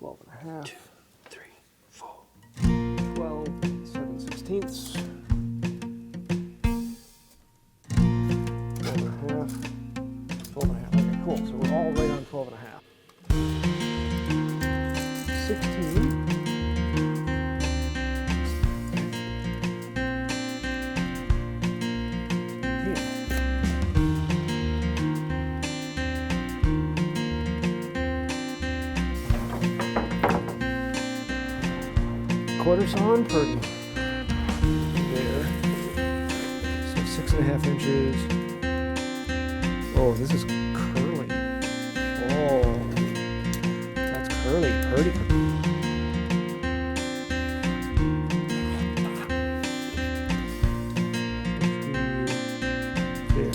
12 and a half. 2, 3, 4. 12, 7/16. 12 and a half. 12 and a half. Okay, cool. So we're all right on 12 and a half. 16. Quartersawn per there. So 6.5 inches. Oh, this is curly. Oh, that's curly, pretty. There.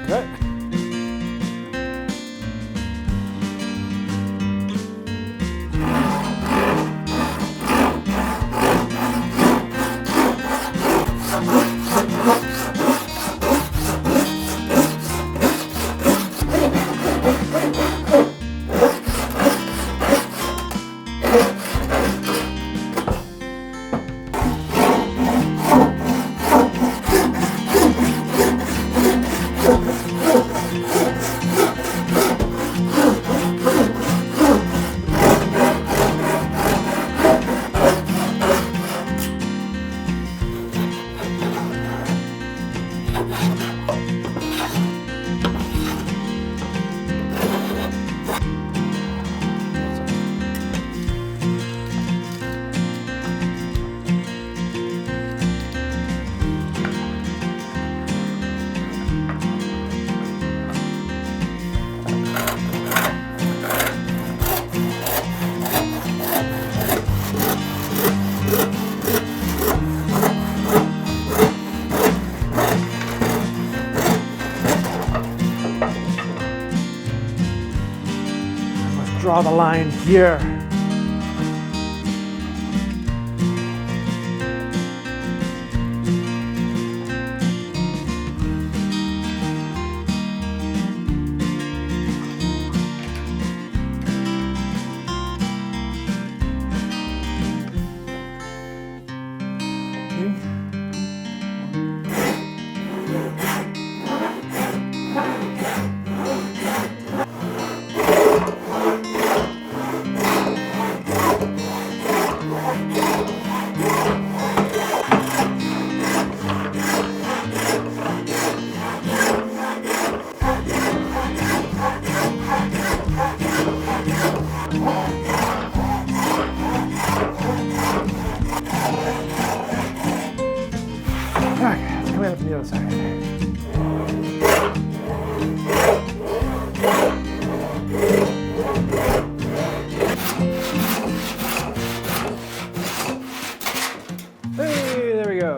Cut. Draw the line here. Come in from the other side. Hey, there we go.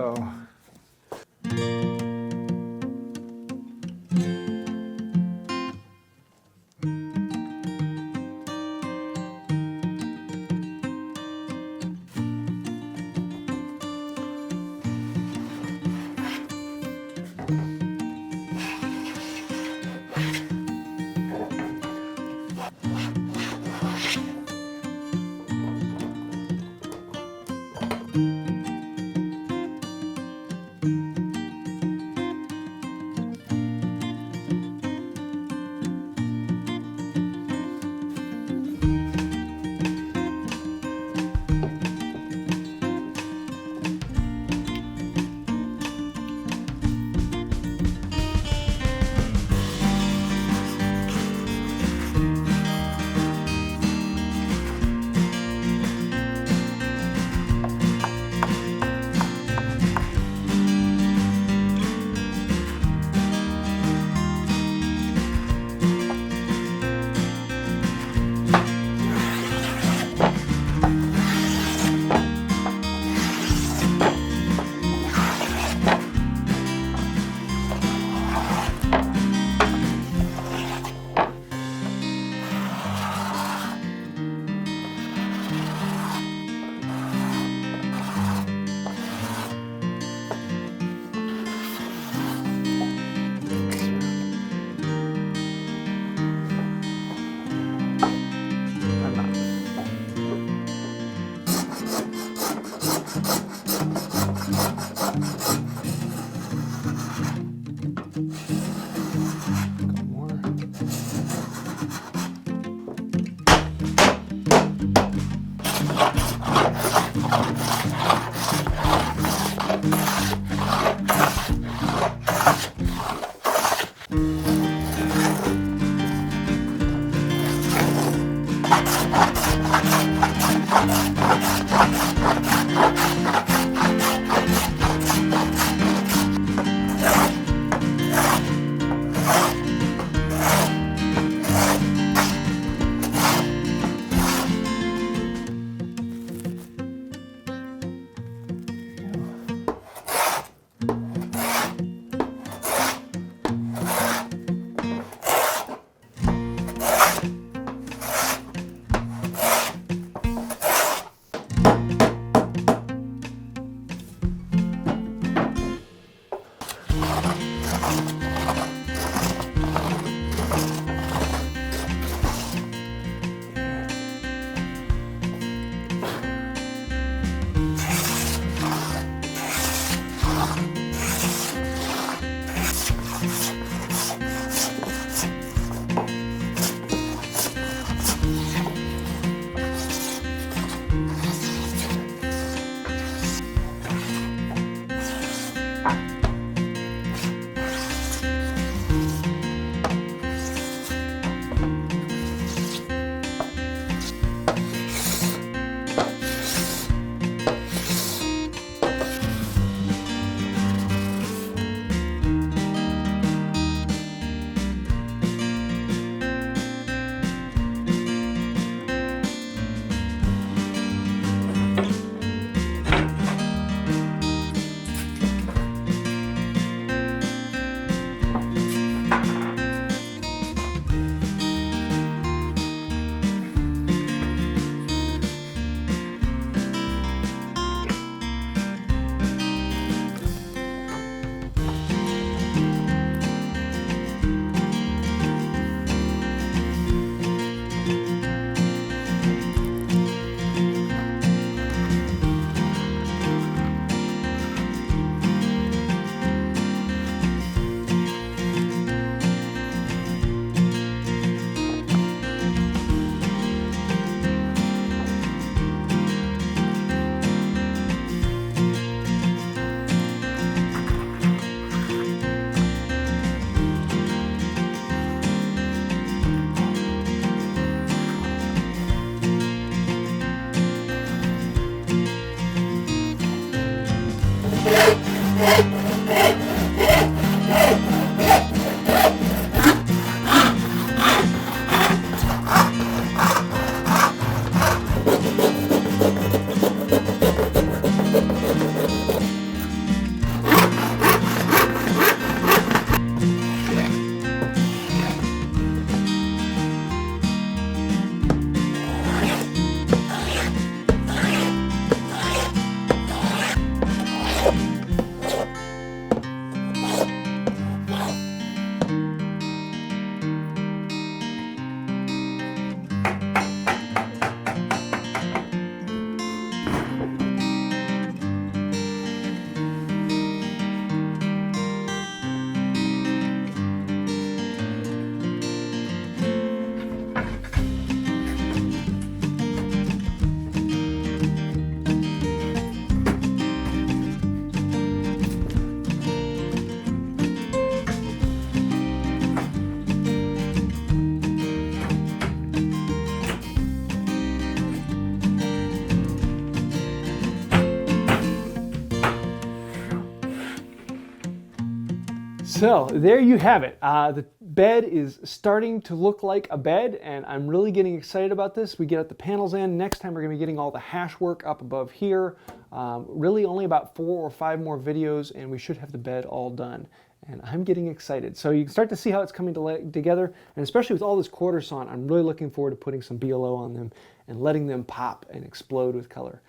So there you have it. The bed is starting to look like a bed, and I'm really getting excited about this. We get the panels in. Next time we're going to be getting all the hash work up above here. Really only about 4 or 5 more videos, and we should have the bed all done. And I'm getting excited. So you can start to see how it's coming together, and especially with all this Quartersawn, I'm really looking forward to putting some BLO on them and letting them pop and explode with color.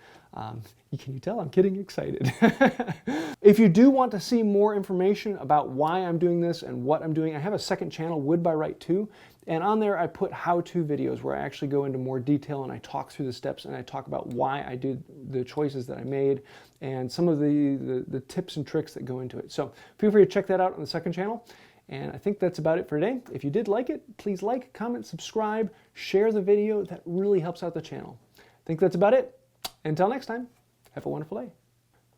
Can you tell I'm getting excited? If you do want to see more information about why I'm doing this and what I'm doing, I have a second channel, Wood by Wright 2, and on there I put how-to videos where I actually go into more detail and I talk through the steps and I talk about why I did the choices that I made and some of the tips and tricks that go into it. So feel free to check that out on the second channel. And I think that's about it for today. If you did like it, please like, comment, subscribe, share the video. That really helps out the channel. I think that's about it. Until next time, have a wonderful day.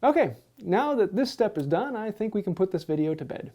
Okay, now that this step is done, I think we can put this video to bed.